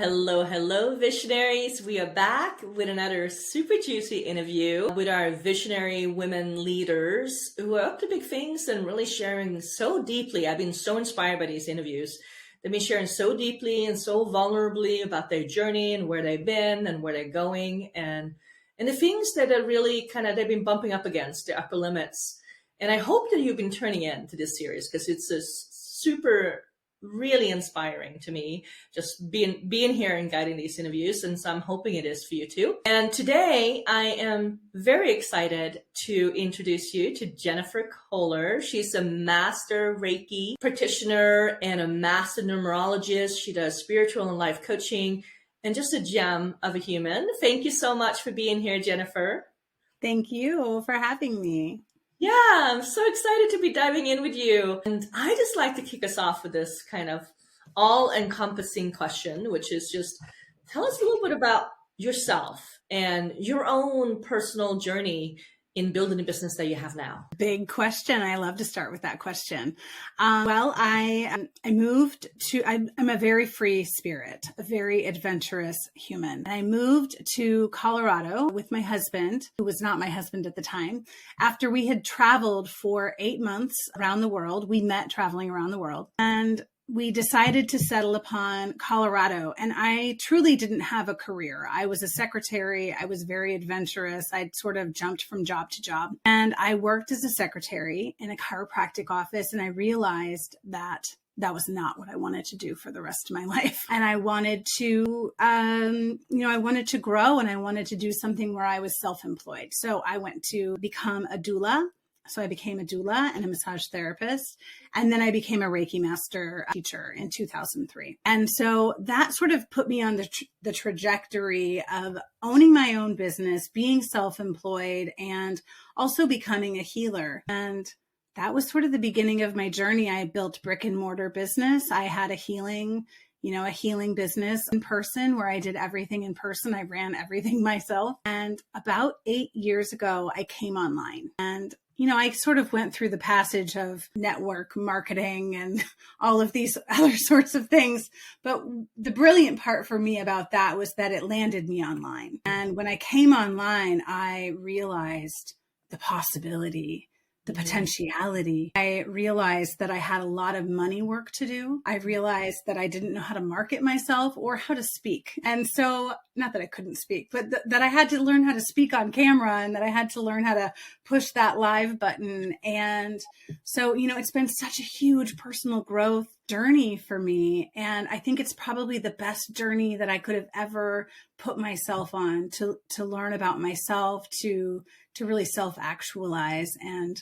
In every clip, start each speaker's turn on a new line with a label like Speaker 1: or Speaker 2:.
Speaker 1: Hello, hello, visionaries. We are back with another super juicy interview with our visionary women leaders who are up to big things and really sharing so deeply. I've been so inspired by these interviews. They've been sharing so deeply and so vulnerably about their journey and where they've been and where they're going and the things that are really they've been bumping up against, the upper limits. And I hope that you've been turning in to this series because it's a super really inspiring to me, just being here and guiding these interviews, and so I'm hoping it is for you too. And today I am very excited to introduce you to Jennifer Kohler. She's a master Reiki practitioner and a master numerologist. She does spiritual and life coaching and just a gem of a human. Thank you so much for being here, Jennifer.
Speaker 2: Thank you for having me.
Speaker 1: Yeah, I'm so excited to be diving in with you. And I just like to kick us off with this kind of all-encompassing question, which is just tell us a little bit about yourself and your own personal journey in building the business that you have now.
Speaker 2: Big question. I love to start with that question. I moved to, I'm a very free spirit, a very adventurous human. And I moved to Colorado with my husband, who was not my husband at the time. After we had traveled for 8 months around the world, we met traveling around the world. And we decided to settle upon Colorado, and I truly didn't have a career. I was a secretary. I was very adventurous. I'd sort of jumped from job to job, and I worked as a secretary in a chiropractic office, and I realized that that was not what I wanted to do for the rest of my life. And I wanted to, I wanted to grow, and I wanted to do something where I was self-employed. So I went to become a doula. So I became a doula and a massage therapist. And then I became a Reiki master teacher in 2003. And so that sort of put me on the trajectory of owning my own business, being self-employed, and also becoming a healer. And that was sort of the beginning of my journey. I built brick and mortar business. I had a healing business in person where I did everything in person. I ran everything myself. And about 8 years ago, I came online. And I sort of went through the passage of network marketing and all of these other sorts of things. But the brilliant part for me about that was that it landed me online. And when I came online, I realized the possibility, the potentiality. I realized that I had a lot of money work to do. I realized that I didn't know how to market myself or how to speak. And so, not that I couldn't speak, but that I had to learn how to speak on camera, and that I had to learn how to push that live button. And so, it's been such a huge personal growth journey for me. And I think it's probably the best journey that I could have ever put myself on, to learn about myself, to really self-actualize and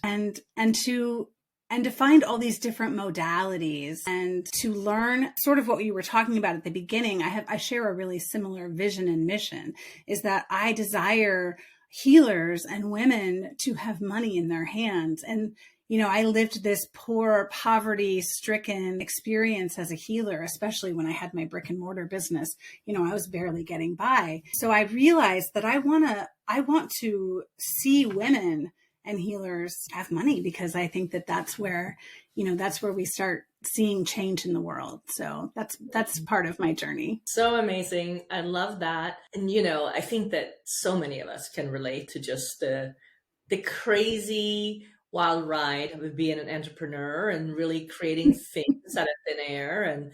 Speaker 2: to find all these different modalities, and to learn sort of what you were talking about at the beginning. I share a really similar vision and mission, is that I desire healers and women to have money in their hands. And I lived this poor, poverty-stricken experience as a healer, especially when I had my brick and mortar business. I was barely getting by. So I realized that I want to see women and healers have money, because I think that that's where we start seeing change in the world. So that's part of my journey.
Speaker 1: So amazing. I love that. And, I think that so many of us can relate to just the crazy wild ride of being an entrepreneur and really creating things out of thin air and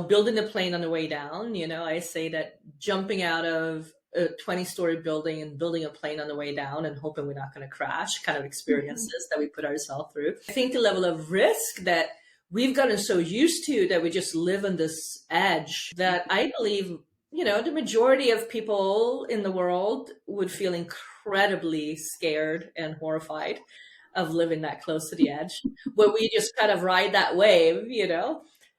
Speaker 1: building the plane on the way down. I say that jumping out of a 20-story building and building a plane on the way down and hoping we're not going to crash kind of experiences that we put ourselves through. I think the level of risk that we've gotten so used to, that we just live on this edge, that I believe, the majority of people in the world would feel incredibly scared and horrified of living that close to the edge, where we just kind of ride that wave,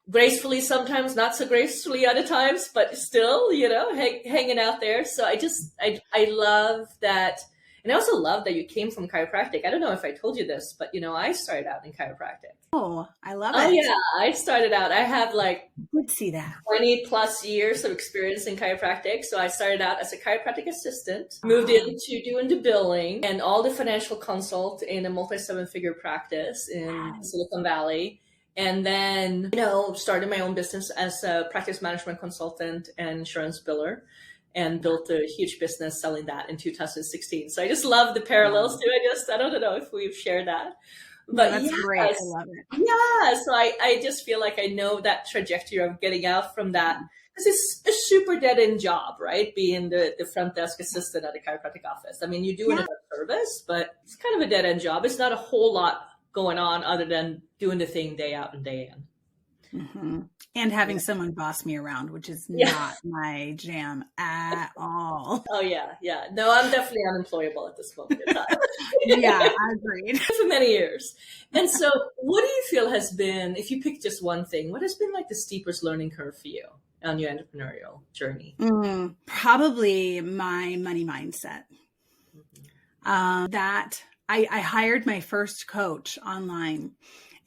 Speaker 1: gracefully sometimes, not so gracefully other times, but still, hanging out there. So I love that. And I also love that you came from chiropractic. I don't know if I told you this, but I started out in chiropractic.
Speaker 2: Oh, I love it.
Speaker 1: Oh yeah, I started out. I have
Speaker 2: would see that
Speaker 1: 20 plus years of experience in chiropractic. So I started out as a chiropractic assistant, moved into doing the billing and all the financial consult in a multi-7-figure practice in Silicon Valley. And then, started my own business as a practice management consultant and insurance biller, and built a huge business selling that in 2016. So I just love the parallels too. I don't know if we've shared that.
Speaker 2: No,
Speaker 1: But
Speaker 2: that's
Speaker 1: yes,
Speaker 2: great. I love it.
Speaker 1: yeah. So I just feel like I know that trajectory of getting out from that. Because it's a super dead end job, right? Being the front desk assistant at a chiropractic office. I mean, you're doing it a service, but it's kind of a dead end job. It's not a whole lot going on other than doing the thing day out and day in.
Speaker 2: Mm-hmm. And having someone boss me around, which is not my jam at all.
Speaker 1: Oh, yeah. Yeah. No, I'm definitely unemployable at this moment in time.
Speaker 2: Yeah, I agreed.
Speaker 1: For many years. And so what do you feel has been, if you pick just one thing, what has been like the steepest learning curve for you on your entrepreneurial journey?
Speaker 2: Probably my money mindset. That I hired my first coach online,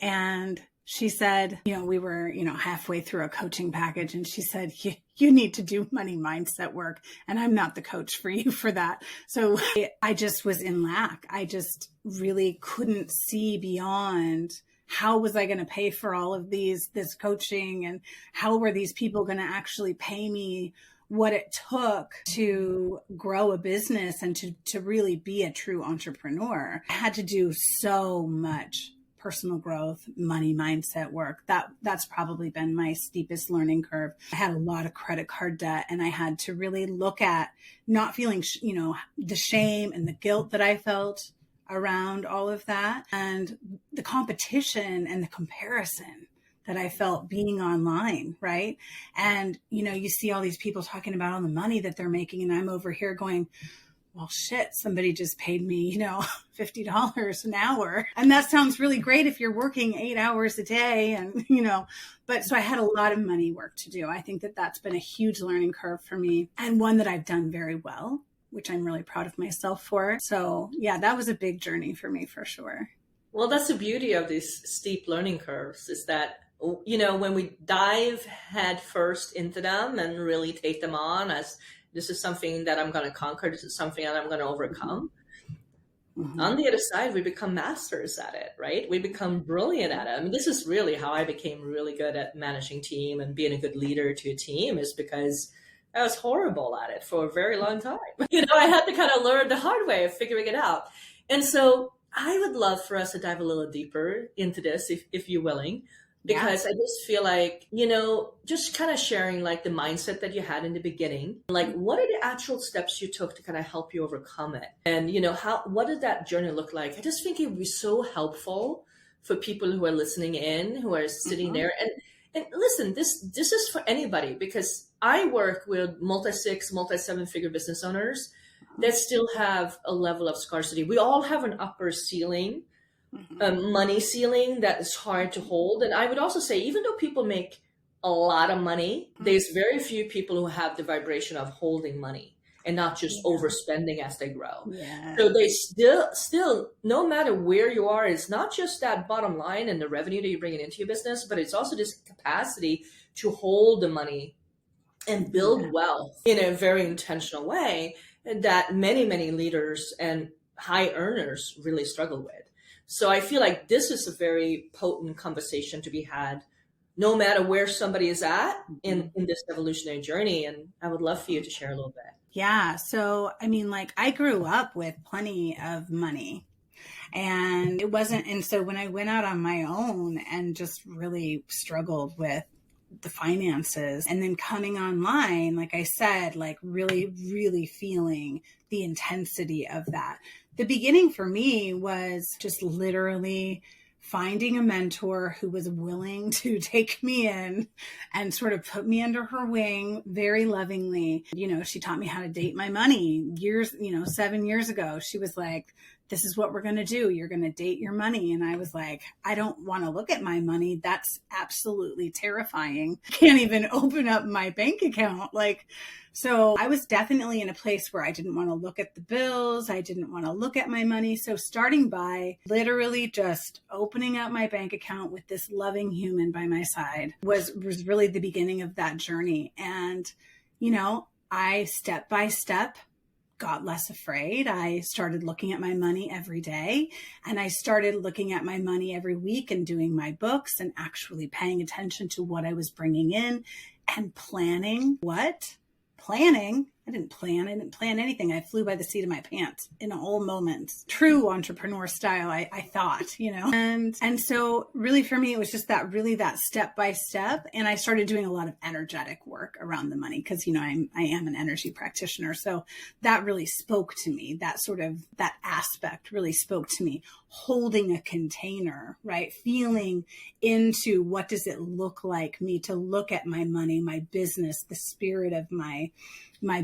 Speaker 2: and she said, we were, halfway through a coaching package, and she said, you need to do money mindset work. And I'm not the coach for you for that. So I just was in lack. I just really couldn't see beyond how was I going to pay for all of this coaching, and how were these people going to actually pay me what it took to grow a business and to really be a true entrepreneur. I had to do so much personal growth, money mindset work. That's probably been my steepest learning curve. I had a lot of credit card debt, and I had to really look at not feeling, the shame and the guilt that I felt around all of that, and the competition and the comparison that I felt being online, right? And, you see all these people talking about all the money that they're making, and I'm over here going, well, shit, somebody just paid me, $50 an hour. And that sounds really great if you're working 8 hours a day. And, but so I had a lot of money work to do. I think that that's been a huge learning curve for me, and one that I've done very well, which I'm really proud of myself for. So yeah, that was a big journey for me for sure.
Speaker 1: Well, that's the beauty of these steep learning curves, is that, when we dive head first into them and really take them on as this is something that I'm going to conquer, this is something that I'm going to overcome. Mm-hmm. On the other side, we become masters at it, right? We become brilliant at it. I mean, this is really how I became really good at managing team and being a good leader to a team, is because I was horrible at it for a very long time. I had to kind of learn the hard way of figuring it out. And so I would love for us to dive a little deeper into this, if you're willing, because I just feel like, just kind of sharing like the mindset that you had in the beginning, like what are the actual steps you took to kind of help you overcome it? And, what did that journey look like? I just think it would be so helpful for people who are listening in, who are sitting there. And listen, this is for anybody, because I work with multi-6, multi-7-figure business owners that still have a level of scarcity. We all have an upper ceiling, money ceiling that is hard to hold. And I would also say, even though people make a lot of money, there's very few people who have the vibration of holding money and not just overspending as they grow. Yeah. So they still, no matter where you are, it's not just that bottom line and the revenue that you're bringing into your business, but it's also this capacity to hold the money and build wealth in a very intentional way that many, many leaders and high earners really struggle with. So I feel like this is a very potent conversation to be had, no matter where somebody is at in this evolutionary journey. And I would love for you to share a little bit.
Speaker 2: Yeah. So, I grew up with plenty of money, and it wasn't. And so when I went out on my own and just really struggled with the finances, and then coming online, like I said, like really, really feeling the intensity of that. The beginning for me was just literally finding a mentor who was willing to take me in and sort of put me under her wing very lovingly. She taught me how to date my money 7 years ago. She was like, this is what we're going to do. You're going to date your money. And I was like, I don't want to look at my money. That's absolutely terrifying. I can't even open up my bank account. So I was definitely in a place where I didn't want to look at the bills. I didn't want to look at my money. So starting by literally just opening up my bank account with this loving human by my side was really the beginning of that journey. And, I step by step got less afraid. I started looking at my money every day, and I started looking at my money every week and doing my books and actually paying attention to what I was bringing in and planning. Planning? I didn't plan anything. I flew by the seat of my pants in all moments. True entrepreneur style, I thought, And so really for me, it was just that step by step. And I started doing a lot of energetic work around the money because, I am an energy practitioner. So that really spoke to me. That aspect really spoke to me. Holding a container, right? Feeling into what does it look like me to look at my money, my business, the spirit of my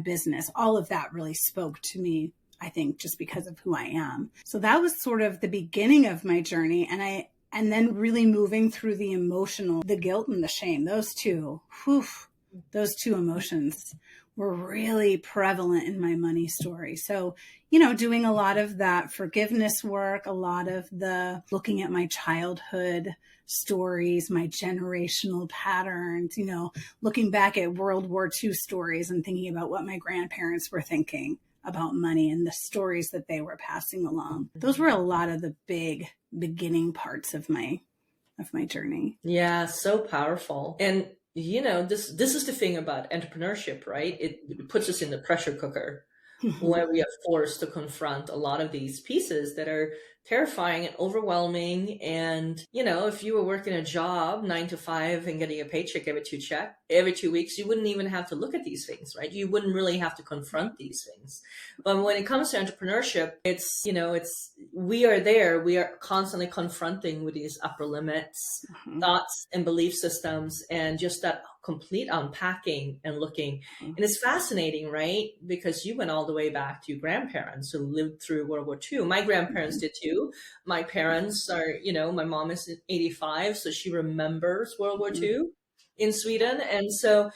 Speaker 2: business. All of that really spoke to me, I think, just because of who I am. So that was sort of the beginning of my journey. And then really moving through the emotional, the guilt and the shame, those two emotions were really prevalent in my money story. So, doing a lot of that forgiveness work, a lot of the looking at my childhood stories, my generational patterns, looking back at World War II stories and thinking about what my grandparents were thinking about money and the stories that they were passing along. Those were a lot of the big beginning parts of my journey.
Speaker 1: Yeah, so powerful. And this is the thing about entrepreneurship, right? It puts us in the pressure cooker where we are forced to confront a lot of these pieces that are terrifying and overwhelming. And, if you were working a job 9 to 5 and getting a paycheck every 2 weeks, you wouldn't even have to look at these things, right? You wouldn't really have to confront these things. But when it comes to entrepreneurship, we are constantly confronting with these upper limits, thoughts and belief systems, and just that complete unpacking and looking. And it's fascinating, right? Because you went all the way back to your grandparents who lived through World War II. My grandparents did too. My parents are, my mom is 85, so she remembers World War II in Sweden. And so,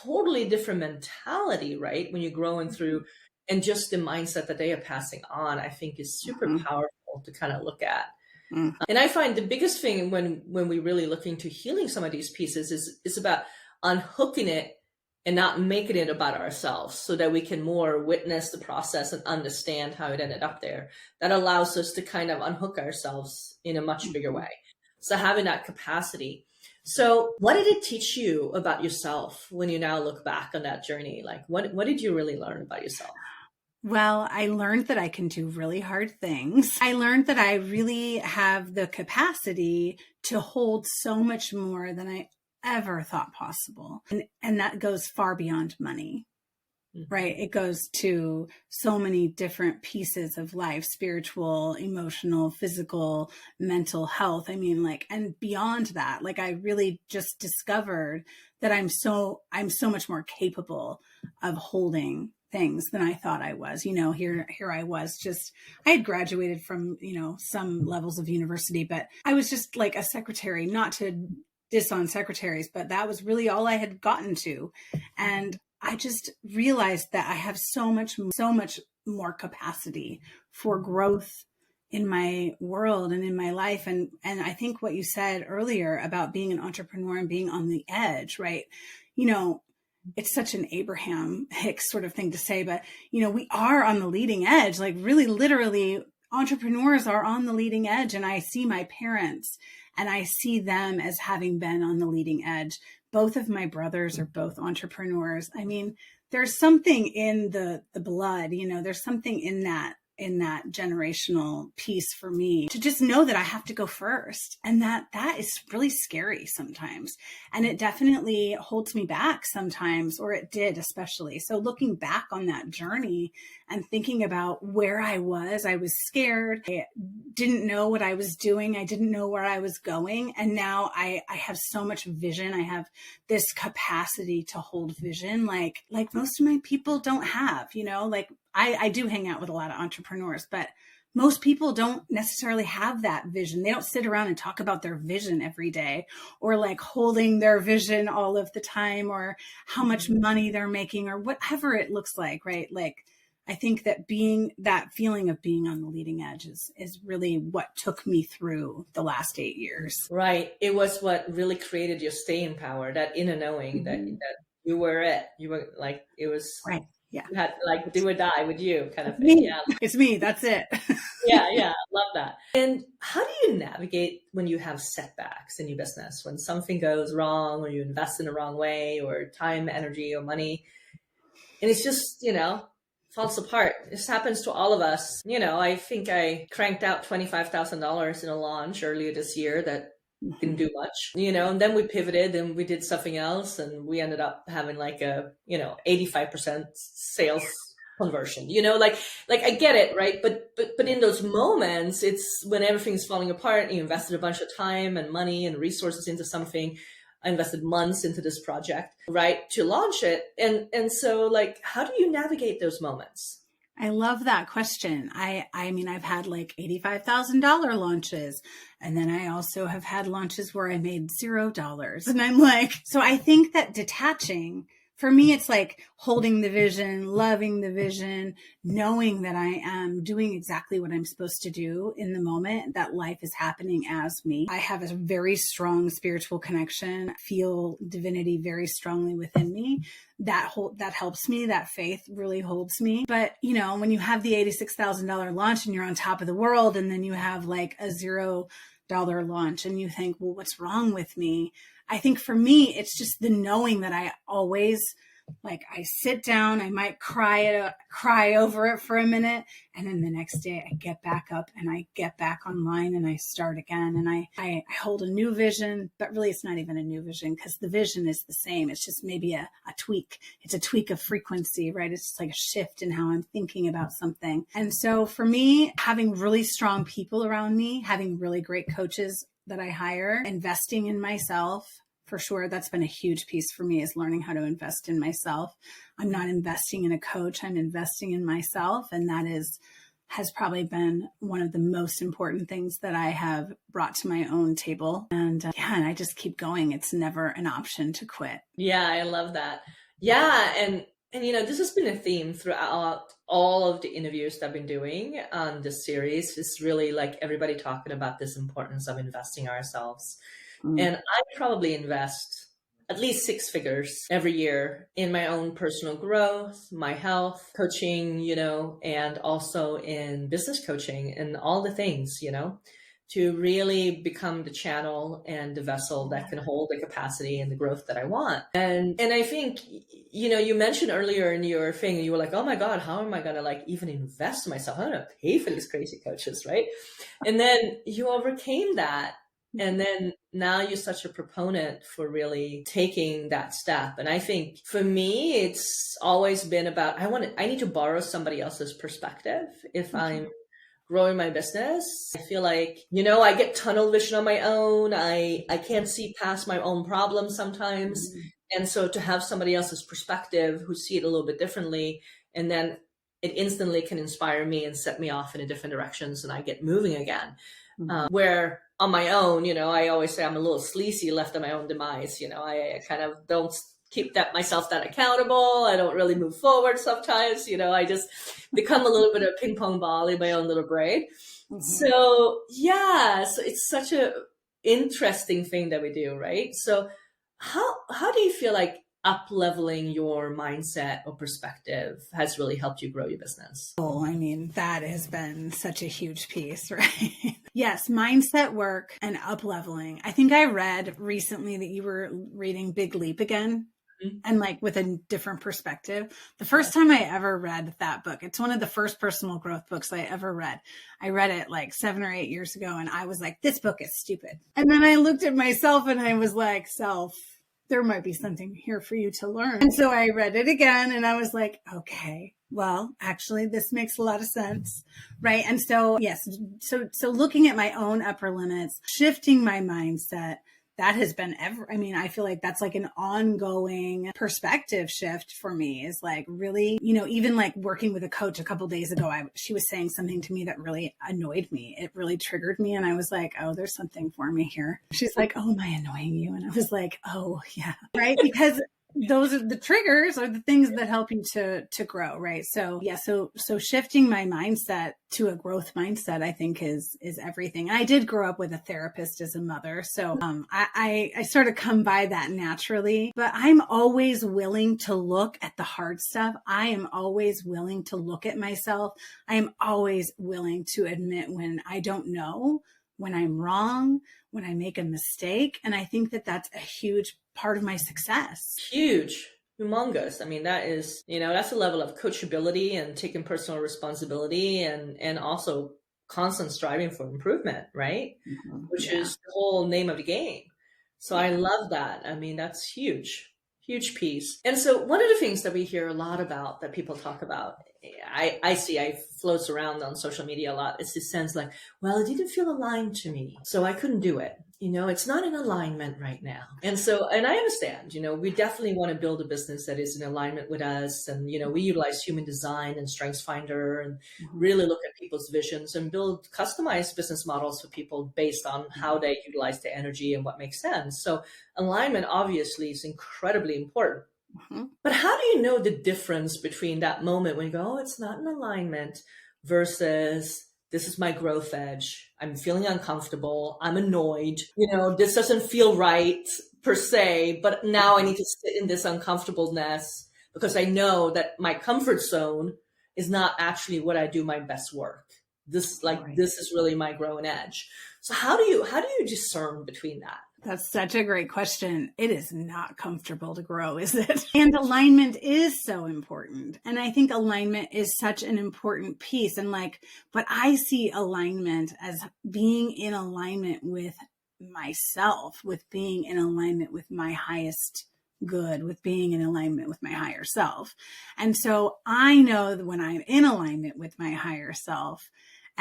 Speaker 1: totally different mentality, right? When you're growing through, and just the mindset that they are passing on, I think is super powerful to kind of look at. And I find the biggest thing when we really look into healing some of these pieces is about unhooking it and not making it about ourselves, so that we can more witness the process and understand how it ended up there. That allows us to kind of unhook ourselves in a much bigger way. So having that capacity. So what did it teach you about yourself when you now look back on that journey? Like what did you really learn about yourself?
Speaker 2: Well, I learned that I can do really hard things. I learned that I really have the capacity to hold so much more than I ever thought possible. And that goes far beyond money, right? It goes to so many different pieces of life, spiritual, emotional, physical, mental health. I mean, and beyond that, I really just discovered that I'm so much more capable of holding things than I thought I was. Here I was I had graduated from, some levels of university, but I was just like a secretary, not to diss on secretaries, but that was really all I had gotten to. And I just realized that I have so much more capacity for growth in my world and in my life. And I think what you said earlier about being an entrepreneur and being on the edge, right? It's such an Abraham Hicks sort of thing to say, but, we are on the leading edge, really literally entrepreneurs are on the leading edge. And I see my parents and I see them as having been on the leading edge. Both of my brothers are both entrepreneurs. I mean, there's something in the blood, there's something in that generational piece for me to just know that I have to go first. And that is really scary sometimes. And it definitely holds me back sometimes, or it did especially. So looking back on that journey and thinking about where I was scared. I didn't know what I was doing. I didn't know where I was going. And now I have so much vision. I have this capacity to hold vision like most of my people don't have, I do hang out with a lot of entrepreneurs, but most people don't necessarily have that vision. They don't sit around and talk about their vision every day, or holding their vision all of the time, or how much money they're making, or whatever it looks like, right? I think that that feeling of being on the leading edge is really what took me through the last 8 years.
Speaker 1: Right. It was what really created your staying power, that inner knowing that you were it. You were it was.
Speaker 2: Right. Yeah.
Speaker 1: You had to like do or die with you kind of
Speaker 2: It's
Speaker 1: thing.
Speaker 2: me.
Speaker 1: Yeah.
Speaker 2: It's me. That's it.
Speaker 1: Yeah. Love that. And how do you navigate when you have setbacks in your business, when something goes wrong or you invest in the wrong way or time, energy, or money, and it's just, falls apart. This happens to all of us. I think I cranked out $25,000 in a launch earlier this year that didn't do much, and then we pivoted and we did something else and we ended up having like a, 85% sales conversion, like I get it. Right. But in those moments, it's when everything's falling apart and you invested a bunch of time and money and resources into something. I invested months into this project, right, to launch it. And so like, how do you navigate those moments?
Speaker 2: I love that question. I mean, I've had like $85,000 launches. And then I also have had launches where I made $0. And I'm like, so I think that detaching, for me, it's like holding the vision, loving the vision, knowing that I am doing exactly what I'm supposed to do in the moment, that life is happening as me. I have a very strong spiritual connection, feel divinity very strongly within me. That helps me. That faith really holds me. But, when you have the $86,000 launch and you're on top of the world, and then you have like a $0 launch and you think, well, what's wrong with me? I think for me, it's just the knowing that I always, like, I sit down, I might cry over it for a minute. And then the next day I get back up and I get back online and I start again. And I hold a new vision, but really it's not even a new vision because the vision is the same. It's just maybe a tweak. It's a tweak of frequency, right? It's just like a shift in how I'm thinking about something. And so for me, having really strong people around me, having really great coaches that I hire, investing in myself, for sure. That's been a huge piece for me, is learning how to invest in myself. I'm not investing in a coach. I'm investing in myself. And that has probably been one of the most important things that I have brought to my own table. And and I just keep going. It's never an option to quit.
Speaker 1: Yeah, I love that. Yeah. And this has been a theme throughout all of the interviews that I've been doing on this series. It's really like everybody talking about this importance of investing ourselves. And I probably invest at least 6 figures every year in my own personal growth, my health, coaching, and also in business coaching and all the things, to really become the channel and the vessel that can hold the capacity and the growth that I want. And I think, you mentioned earlier in your thing, you were like, oh my God, how am I going to like even invest in myself? I'm going to pay for these crazy coaches, right? And then you overcame that. And then now you're such a proponent for really taking that step. And I think for me, it's always been about, I need to borrow somebody else's perspective if I'm growing my business. I feel like, I get tunnel vision on my own. I can't see past my own problems sometimes. And so to have somebody else's perspective who see it a little bit differently, and then it instantly can inspire me and set me off in a different directions and I get moving again. Where on my own, I always say I'm a little sleazy left to my own demise. I kind of don't keep myself that accountable. I don't really move forward sometimes. I just become a little bit of a ping pong ball in my own little brain. So so it's such a interesting thing that we do, right? So how do you feel like up-leveling your mindset or perspective has really helped you grow your business?
Speaker 2: Oh, I mean, that has been such a huge piece, right? Yes, mindset work and up-leveling. I think I read recently that you were reading Big Leap again, and like with a different perspective. The first time I ever read that book, it's one of the first personal growth books I ever read. I read it like 7 or 8 years ago, and I was like, this book is stupid. And then I looked at myself and I was like, there might be something here for you to learn. And so I read it again and I was like, okay, well, actually, this makes a lot of sense, right? And so, yes, so looking at my own upper limits, shifting my mindset, that has been I feel like that's like an ongoing perspective shift for me, is like really, even like working with a coach a couple of days ago, she was saying something to me that really annoyed me. It really triggered me. And I was like, oh, there's something for me here. She's like, oh, am I annoying you? And I was like, oh yeah. Right. Because those are the triggers are the things that help you to grow, right? So yeah, so shifting my mindset to a growth mindset, I think is everything. And I did grow up with a therapist as a mother, so I sort of come by that naturally. But I'm always willing to look at the hard stuff. I am always willing to look at myself. I am always willing to admit when I don't know, when I'm wrong, when I make a mistake. And I think that that's a huge part of my success.
Speaker 1: Huge, humongous. I mean, that is, that's a level of coachability and taking personal responsibility and also constant striving for improvement, right?
Speaker 2: Mm-hmm.
Speaker 1: Which is the whole name of the game. So I love that. I mean, that's huge, huge piece. And so one of the things that we hear a lot about that people talk about, I floats around on social media a lot. It's this sense like, well, it didn't feel aligned to me, so I couldn't do it. It's not in alignment right now. And I understand, we definitely want to build a business that is in alignment with us. And, we utilize human design and Strengths Finder and really look at people's visions and build customized business models for people based on how they utilize the energy and what makes sense. So alignment obviously is incredibly important. Mm-hmm. But how do you know the difference between that moment when you go, oh, it's not in alignment versus this is my growth edge. I'm feeling uncomfortable. I'm annoyed. This doesn't feel right per se, but now I need to sit in this uncomfortableness because I know that my comfort zone is not actually what I do my best work. This is really my growing edge. So how do you discern between that?
Speaker 2: That's such a great question. It is not comfortable to grow, is it? And alignment is so important. And I think alignment is such an important piece. And but I see alignment as being in alignment with myself, with being in alignment with my highest good, with being in alignment with my higher self. And so I know that when I'm in alignment with my higher self,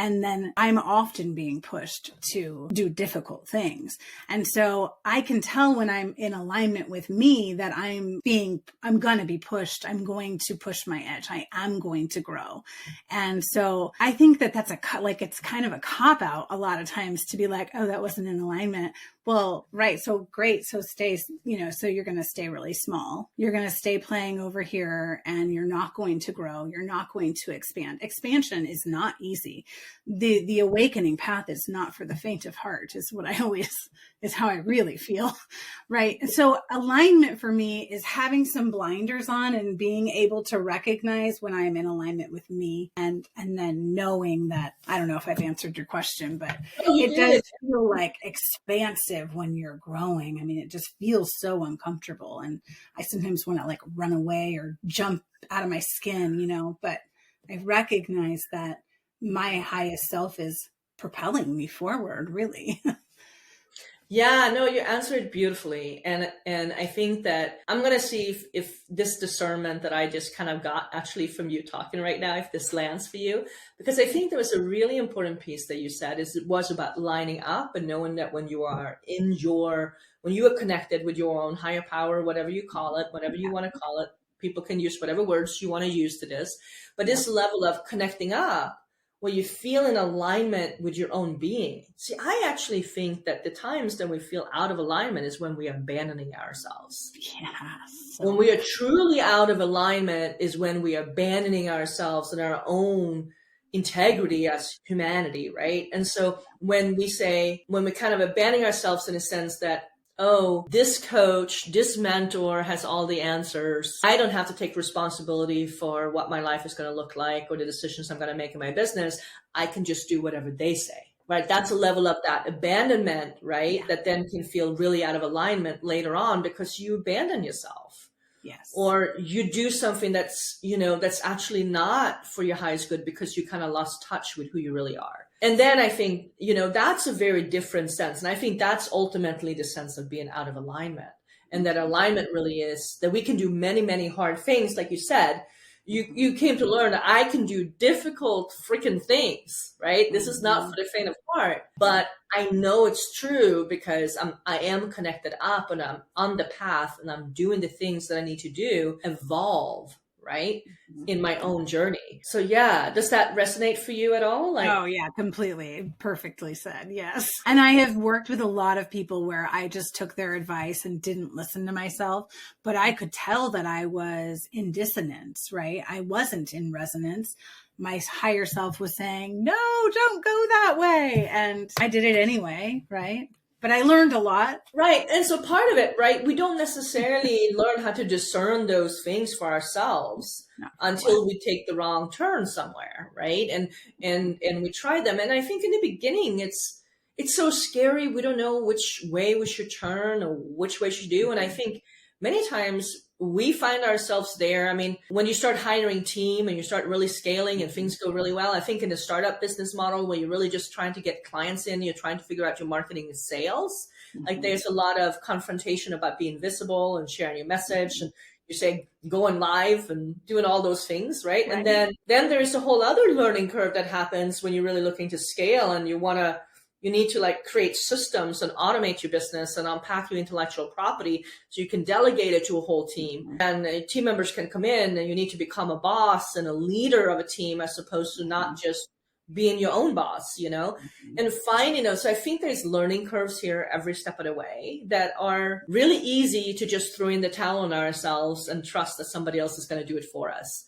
Speaker 2: and then I'm often being pushed to do difficult things. And so I can tell when I'm in alignment with me that I'm going to be pushed. I'm going to push my edge. I am going to grow. And so I think that that's it's kind of a cop out a lot of times to be like, oh, that wasn't in alignment. Well, right. So great. So stay, so you're going to stay really small. You're going to stay playing over here and you're not going to grow. You're not going to expand. Expansion is not easy. The awakening path is not for the faint of heart is how I really feel. Right. And so alignment for me is having some blinders on and being able to recognize when I'm in alignment with me and then knowing that, I don't know if I've answered your question, but it does feel like expansive when you're growing. I mean, it just feels so uncomfortable. And I sometimes want to run away or jump out of my skin, but I recognize that my highest self is propelling me forward, really.
Speaker 1: Yeah, no, you answered beautifully. And I think that I'm going to see if this discernment that I just kind of got actually from you talking right now, if this lands for you, because I think there was a really important piece that you said it was about lining up and knowing that when you are when you are connected with your own higher power, whatever you call it, whatever you want to call it, people can use whatever words you want to use to this, but this level of connecting up, where you feel in alignment with your own being. See, I actually think that the times that we feel out of alignment is when we are abandoning ourselves.
Speaker 2: Yes.
Speaker 1: When we are truly out of alignment is when we are abandoning ourselves and our own integrity as humanity, right? And so when we kind of abandon ourselves in a sense that, oh, this coach, this mentor has all the answers. I don't have to take responsibility for what my life is going to look like or the decisions I'm going to make in my business. I can just do whatever they say, right? That's a level of that abandonment, right? Yeah. That then can feel really out of alignment later on because you abandon yourself.
Speaker 2: Yes.
Speaker 1: Or you do something that's actually not for your highest good because you kind of lost touch with who you really are. And then I think, that's a very different sense. And I think that's ultimately the sense of being out of alignment. And that alignment really is that we can do many, many hard things. Like you said, you came to learn that I can do difficult freaking things, right? This is not for the faint of heart, but I know it's true because I am connected up and I'm on the path and I'm doing the things that I need to do, evolve, right?
Speaker 2: Mhm.
Speaker 1: In my own journey. So yeah, does that resonate for you at all? Like,
Speaker 2: Oh, yeah, completely. Perfectly said. Yes. And I have worked with a lot of people where I just took their advice and didn't listen to myself, but I could tell that I was in dissonance, right? I wasn't in resonance. My higher self was saying, no, don't go that way. And I did it anyway, right? But I learned a lot.
Speaker 1: right. And so part of it, right, we don't necessarily learn how to discern those things for ourselves
Speaker 2: Not for a while.
Speaker 1: until we take the wrong turn somewhere, right? And we try them. And I think in the beginning it's so scary. We don't know which way we should turn or which way we should do. And I think many times we find ourselves there. I mean, when you start hiring team and you start really scaling and things go really well, I think in the startup business model where you're really just trying to get clients in, you're trying to figure out your marketing and sales, like
Speaker 2: Mhm.
Speaker 1: there's a lot of confrontation about being visible and sharing your message. And you say going live and doing all those things, right? And
Speaker 2: Right.
Speaker 1: then there's a whole other learning curve that happens when you're really looking to scale and you need to like create systems and automate your business and unpack your intellectual property so you can delegate it to a whole team. And team members can come in and you need to become a boss and a leader of a team as opposed to not just being your own boss, and finding those. So I think there's learning curves here every step of the way that are really easy to just throw in the towel on ourselves and trust that somebody else is going to do it for us.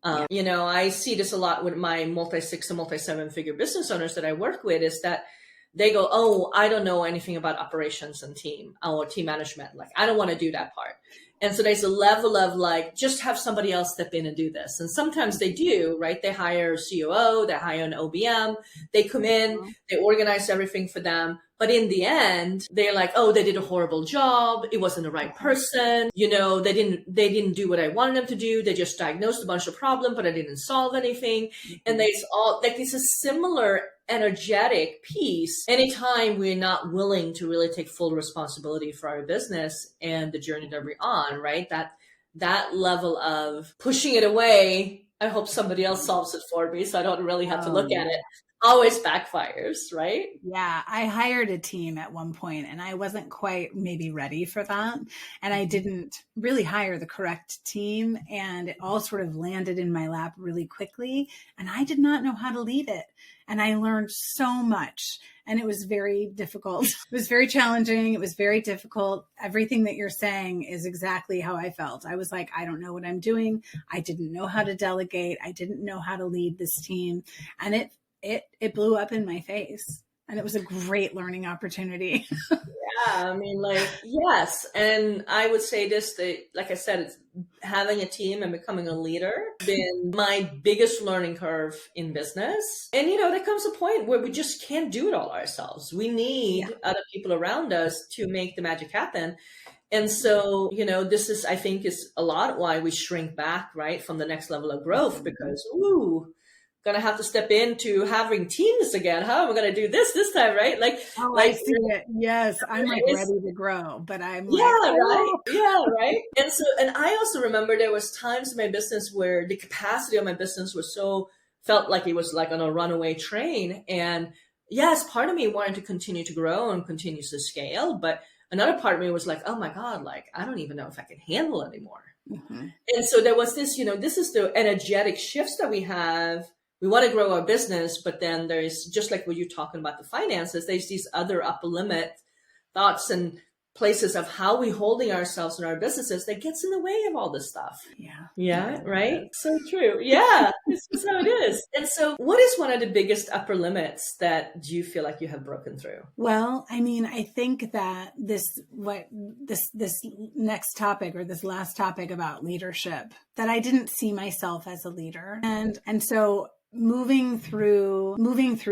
Speaker 2: Yeah.
Speaker 1: I see this a lot with my multi-six and multi-seven figure business owners that I work with is that they go, oh, I don't know anything about operations and team or team management. Like, I don't want to do that part. And so there's a level of like, just have somebody else step in and do this. And sometimes they do, right? They hire a COO, they hire an OBM, they come in, they organize everything for them. But in the end, they're like, oh, they did a horrible job. It wasn't the right person. They didn't do what I wanted them to do. They just diagnosed a bunch of problems, but I didn't solve anything. And there's all like, it's a similar energetic piece anytime we're not willing to really take full responsibility for our business and the journey that we're on, right? That level of pushing it away, I hope somebody else solves it for me so I don't really have to look at it, always backfires, right?
Speaker 2: Yeah, I hired a team at one point and I wasn't quite maybe ready for that. And I didn't really hire the correct team and it all sort of landed in my lap really quickly. And I did not know how to lead it. And I learned so much and it was very difficult. It was very challenging. It was very difficult. Everything that you're saying is exactly how I felt. I was like, I don't know what I'm doing. I didn't know how to delegate. I didn't know how to lead this team. And it blew up in my face and it was a great learning opportunity.
Speaker 1: Yeah, I mean, like, yes. And I would say this, that, like I said, it's having a team and becoming a leader been my biggest learning curve in business. And, there comes a point where we just can't do it all ourselves. We need other people around us to make the magic happen. And so, this is, I think, is a lot why we shrink back, right, from the next level of growth because, gonna have to step into having teams again. How am I gonna do this time, right? Like,
Speaker 2: I see it. Yes, I'm like ready to grow, but I'm like,
Speaker 1: right, yeah, right. And I also remember there was times in my business where the capacity of my business was felt like it was like on a runaway train. And yes, part of me wanted to continue to grow and continue to scale, but another part of me was like, oh my God, like I don't even know if I can handle it anymore.
Speaker 2: Mm-hmm.
Speaker 1: And so there was this, this is the energetic shifts that we have. We want to grow our business, but then there's just like what you're talking about the finances, there's these other upper limit thoughts and places of how we holding ourselves in our businesses that gets in the way of all this stuff. Yeah, right? So true. Yeah, this is how it is. And so what is one of the biggest upper limits that you feel like you have broken through?
Speaker 2: Well, I mean, I think that this next topic or this last topic about leadership, that I didn't see myself as a leader. And so moving through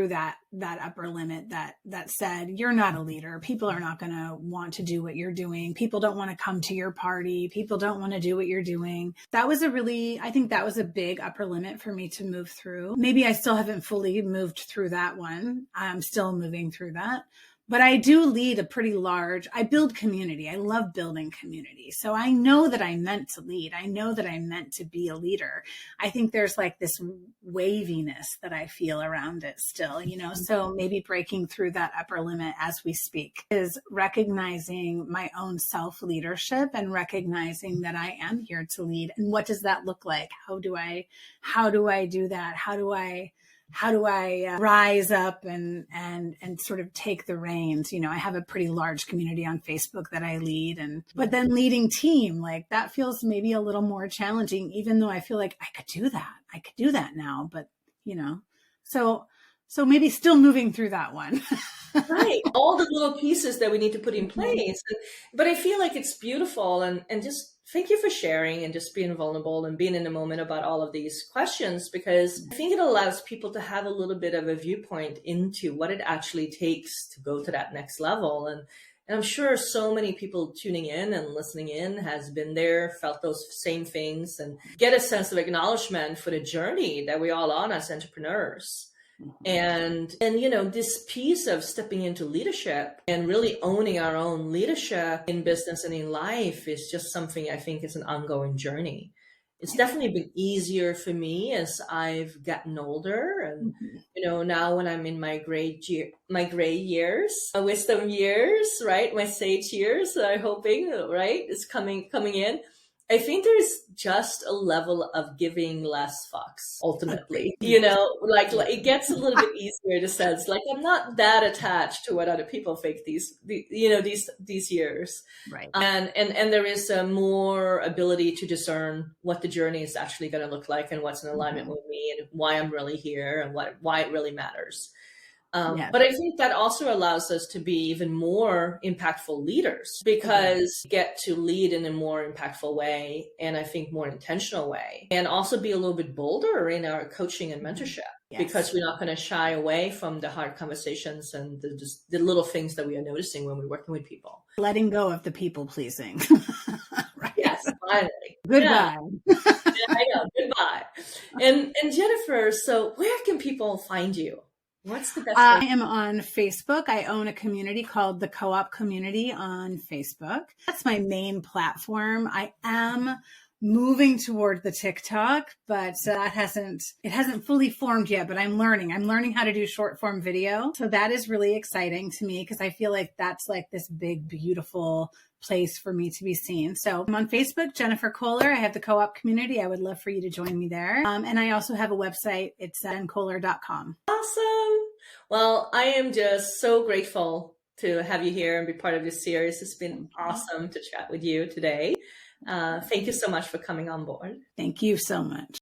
Speaker 2: that upper limit that said, you're not a leader. People are not going to want to do what you're doing. People don't want to come to your party. People don't want to do what you're doing. I think that was a big upper limit for me to move through. Maybe I still haven't fully moved through that one. I'm still moving through that. But I do lead a pretty large, I build community. I love building community. So I know that I'm meant to lead. I know that I'm meant to be a leader. I think there's like this waviness that I feel around it still, so maybe breaking through that upper limit as we speak is recognizing my own self-leadership and recognizing that I am here to lead. And what does that look like? How do I do that? How do I rise up and sort of take the reins? I have a pretty large community on Facebook that I lead, but then leading team, like that feels maybe a little more challenging, even though I feel like I could do that now, but so maybe still moving through that one.
Speaker 1: Right. All the little pieces that we need to put in place. But I feel like it's beautiful, and just thank you for sharing and just being vulnerable and being in the moment about all of these questions, because I think it allows people to have a little bit of a viewpoint into what it actually takes to go to that next level. And I'm sure so many people tuning in and listening in has been there, felt those same things, and get a sense of acknowledgement for the journey that we're all on as entrepreneurs. And this piece of stepping into leadership and really owning our own leadership in business and in life is just something I think is an ongoing journey. It's definitely been easier for me as I've gotten older, and now when I'm in my gray years, my wisdom years, right, my sage years, I'm hoping, right, is coming in. I think there's just a level of giving less fucks ultimately, like it gets a little bit easier to sense, like I'm not that attached to what other people think these years.
Speaker 2: Right.
Speaker 1: And there is a more ability to discern what the journey is actually going to look like and what's in alignment with me and why I'm really here and why it really matters. But I think that also allows us to be even more impactful leaders, because we get to lead in a more impactful way, and I think more intentional way, and also be a little bit bolder in our coaching and mentorship, because we're not going to shy away from the hard conversations and the little things that we are noticing when we're working with people.
Speaker 2: Letting go of the people pleasing.
Speaker 1: Right. Yes, finally.
Speaker 2: Goodbye.
Speaker 1: Yeah, I know. Goodbye. And Jennifer, so where can people find you? What's the best way?
Speaker 2: I am on Facebook. I own a community called the Co-op Community on Facebook. That's my main platform. I am moving toward the TikTok, but it hasn't fully formed yet, but I'm learning how to do short form video. So that is really exciting to me, because I feel like that's like this big, beautiful place for me to be seen. So I'm on Facebook, Jennifer Kohler. I have the Co-op Community. I would love for you to join me there. And I also have a website. It's kohler.com.
Speaker 1: Awesome. Well, I am just so grateful to have you here and be part of this series. It's been awesome to chat with you today. Thank you so much for coming on board.
Speaker 2: Thank you so much.